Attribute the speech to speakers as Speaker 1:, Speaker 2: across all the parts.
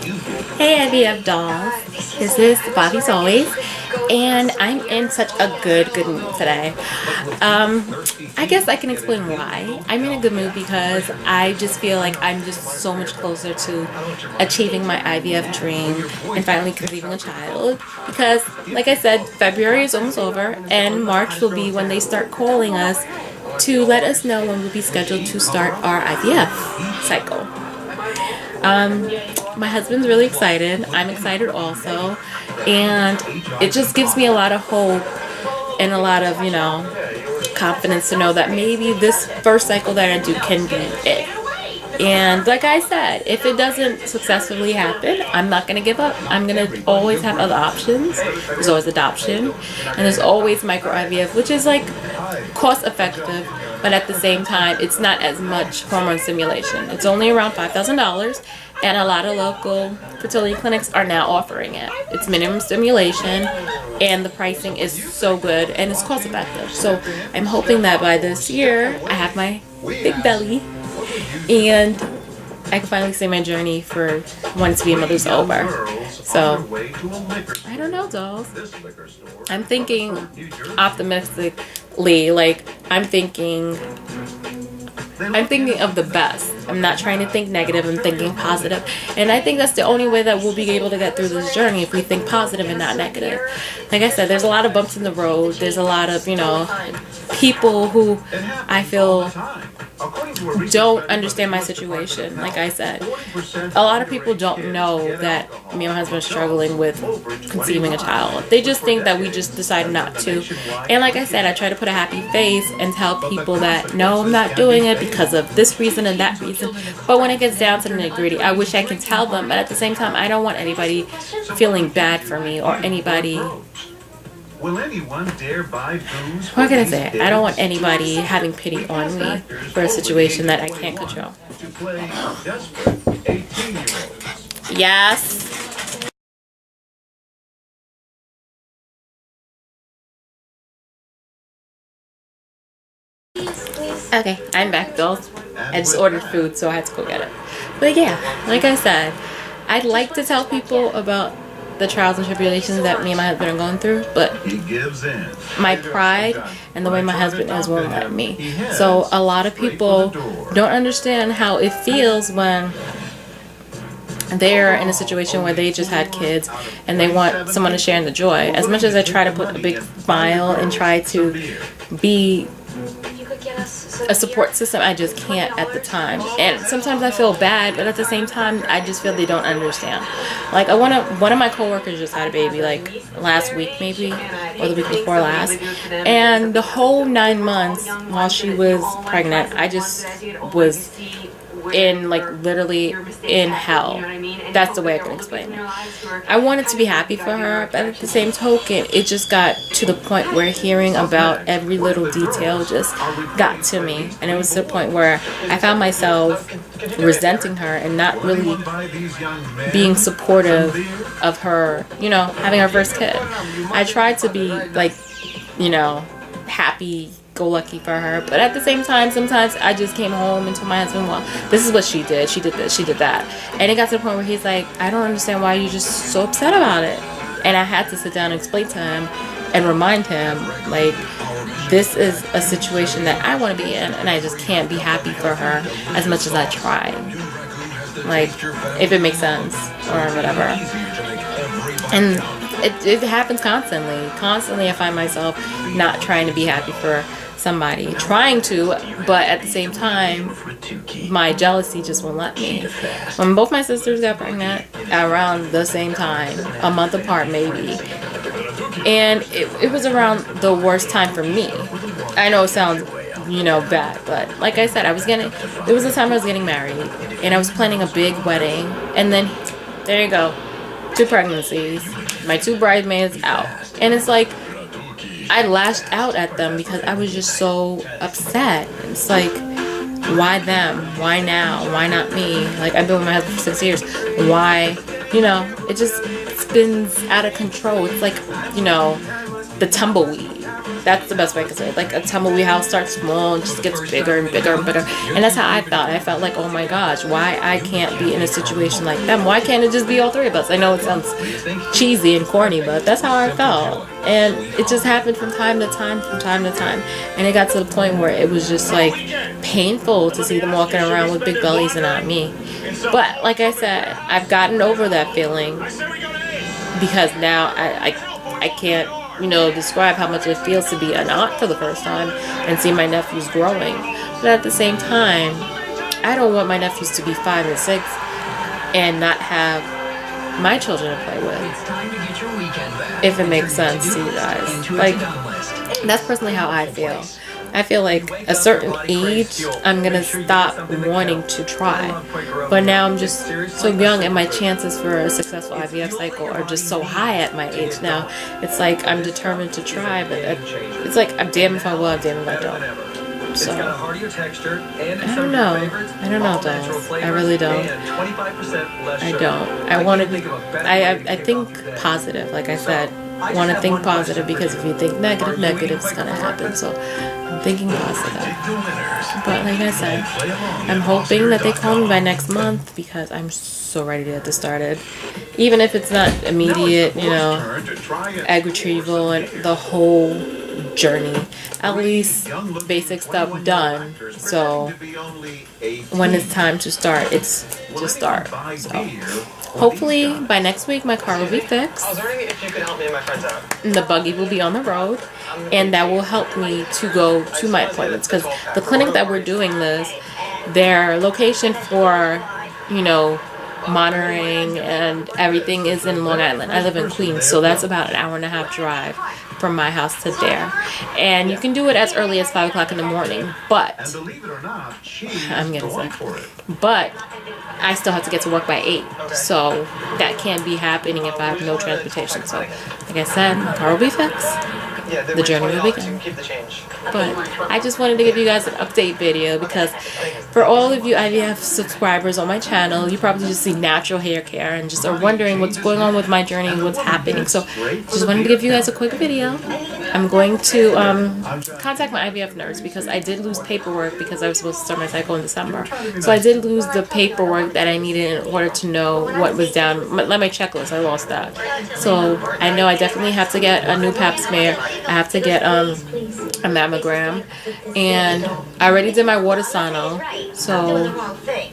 Speaker 1: Hey I.V.F dolls, this is Bobby's Always, and I'm in such a good mood today. I guess I can explain why. I'm in a good mood because I just feel like I'm just so much closer to achieving my IVF dream and finally conceiving a child. Because, like I said, February is almost over, and March will be when they start calling us to let us know when we'll be scheduled to start our IVF cycle. My husband's really excited. I'm excited also. And it just gives me a lot of hope and a lot of, confidence to know that maybe this first cycle that I do can be it. And like I said, if it doesn't successfully happen, I'm not going to give up. I'm going to always have other options. There's always adoption. And there's always micro IVF, which is like cost effective. But at the same time, it's not as much hormone stimulation. It's only around $5,000. And a lot of local fertility clinics are now offering it. It's minimum stimulation, and the pricing is so good, and it's cost effective. So I'm hoping that by this year, I have my big belly, and I can finally say my journey for wanting to be a mother's over. So, I don't know, dolls. I'm thinking optimistically, like, I'm thinking of the best. I'm not trying to think negative. I'm thinking positive. And I think that's the only way that we'll be able to get through this journey, if we think positive and not negative. Like I said, there's a lot of bumps in the road. There's a lot of, people who I feel don't understand my situation. Like I said, a lot of people don't know that me and my husband are struggling with conceiving a child. They just think that we just decided not to. And like I said, I try to put a happy face and tell people that no, I'm not doing it because of this reason and that reason. But when it gets down to the nitty-gritty, I wish I can tell them. But at the same time, I don't want anybody feeling bad for me or anybody. What can I say? I don't want anybody having pity on me for a situation that I can't control. Yes. Okay, I'm back, dolls. I just ordered food, so I had to go get it. But yeah, like I said, I'd like to tell people about the trials and tribulations that me and my husband are going through, but my pride and the way my husband is won't let me. So a lot of people don't understand how it feels when they're in a situation where they just had kids and they want someone to share in the joy. As much as I try to put a big smile and try to be a support system, I just can't at the time. And sometimes I feel bad, but at the same time, I just feel they don't understand. Like one of my coworkers just had a baby, like last week maybe, or the week before last. And the whole 9 months while she was pregnant, I just was in, like, literally in hell. That's the way I can explain it. I wanted to be happy for her, but at the same token, it just got to the point where hearing about every little detail just got to me. And it was to the point where I found myself resenting her and not really being supportive of her, having her first kid. I tried to be, like, happy go lucky for her, but at the same time, sometimes I just came home and told my husband, well, this is what she did, she did this, she did that. And it got to the point where he's like, I don't understand why you're just so upset about it. And I had to sit down and explain to him and remind him, like, this is a situation that I want to be in, and I just can't be happy for her as much as I try, like, if it makes sense or whatever. And it happens constantly. I find myself not trying to be happy for somebody, trying to, but at the same time, my jealousy just won't let me. When both my sisters got pregnant around the same time, a month apart maybe, and it was around the worst time for me. I know it sounds, bad, but like I said, there was a time I was getting married, and I was planning a big wedding, and then, there you go, 2 pregnancies, my 2 bridesmaids out, and it's like, I lashed out at them because I was just so upset. It's like, why them? Why now? Why not me? Like, I've been with my husband for 6 years. Why? It just spins out of control. It's like, the tumbleweed. That's the best way I can say it. Like a tumbleweed house starts small and just gets bigger and bigger and bigger. And that's how I felt. I felt like, oh my gosh, why I can't be in a situation like them? Why can't it just be all three of us? I know it sounds cheesy and corny, but that's how I felt. And it just happened from time to time, and it got to the point where it was just like painful to see them walking around with big bellies and not me. But like I said, I've gotten over that feeling, because now I can't, you know, describe how much it feels to be an aunt for the first time and see my nephews growing. But at the same time, I don't want my nephews to be 5 and 6 and not have my children to play with, if it makes sense to you guys. Like, that's personally how I feel. I feel like a certain age, I'm going to stop wanting to try. But now I'm just so young, and my chances for a successful IVF cycle are just so high at my age now. It's like I'm determined to try, but it's like I'm damned if I will, I'm damned if I don't. So, I don't know. I don't know, dolls. I really don't. I don't. I want to be, I think positive, like I said. I want to think positive, because if you think negative, negative's going to happen. So I'm thinking positive. But like I said, I'm hoping that they call me by next month, because I'm so ready to get this started. Even if it's not immediate, you know, egg retrieval and the whole journey, at least basic stuff done. So when it's time to start, it's to start. So hopefully by next week my car will be fixed.
Speaker 2: I was wondering if you could help me and my friends out.
Speaker 1: The buggy will be on the road, and that will help me to go to my appointments, because the clinic that we're doing this, their location for, you know, monitoring and everything is in Long Island. I live in Queens, so that's about an 1.5 hour drive from my house to there. And you can do it as early as 5 o'clock in the morning, but I'm getting sick. But I still have to get to work by 8, so that can't be happening if I have no transportation. So like I said, my car will be fixed. The journey will begin. But I just wanted to give you guys an update video, because for all of you IVF subscribers on my channel, you probably just see natural hair care and just are wondering what's going on with my journey and what's happening. So just wanted to give you guys a quick video. I'm going to contact my IVF nurse, because I did lose paperwork, because I was supposed to start my cycle in December. So I did lose the paperwork that I needed in order to know what was down, like my checklist. I lost that. So I know I definitely have to get a new pap smear. I have to get a mammogram, and I already did my water sono, so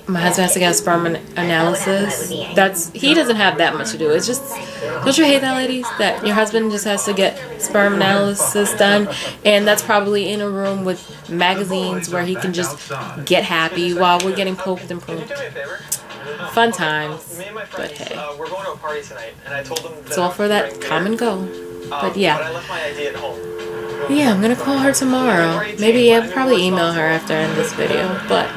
Speaker 1: my husband has to get a sperm analysis. He doesn't have that much to do. It's just, don't you hate that, ladies, that your husband just has to get sperm analysis done, and that's probably in a room with magazines where he can just get happy while we're getting poked and pruned. Fun times, but hey,
Speaker 2: we're going to a party tonight, and I told them
Speaker 1: it's all for that come and go. But yeah.
Speaker 2: But I left my ID at home.
Speaker 1: Yeah, I'm gonna call her tomorrow. Maybe I'll probably email her after I end this video. But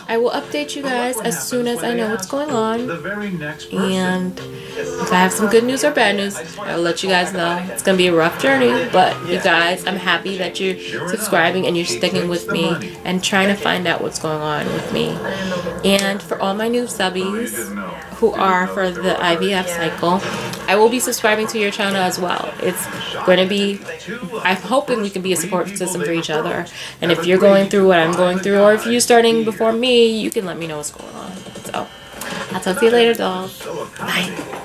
Speaker 1: I will update you guys as soon as I know what's going on. And if I have some good news or bad news, I'll let you guys know. It's gonna be a rough journey, but you guys, I'm happy that you're subscribing and you're sticking with me and trying to find out what's going on with me. And for all my new subbies who are for the IVF cycle, I will be subscribing to your channel as well. It's going to be, I'm hoping we can be a support system for each other. And if you're going through what I'm going through, or if you're starting before me, you can let me know what's going on. So, I'll talk to you later, dolls. Bye.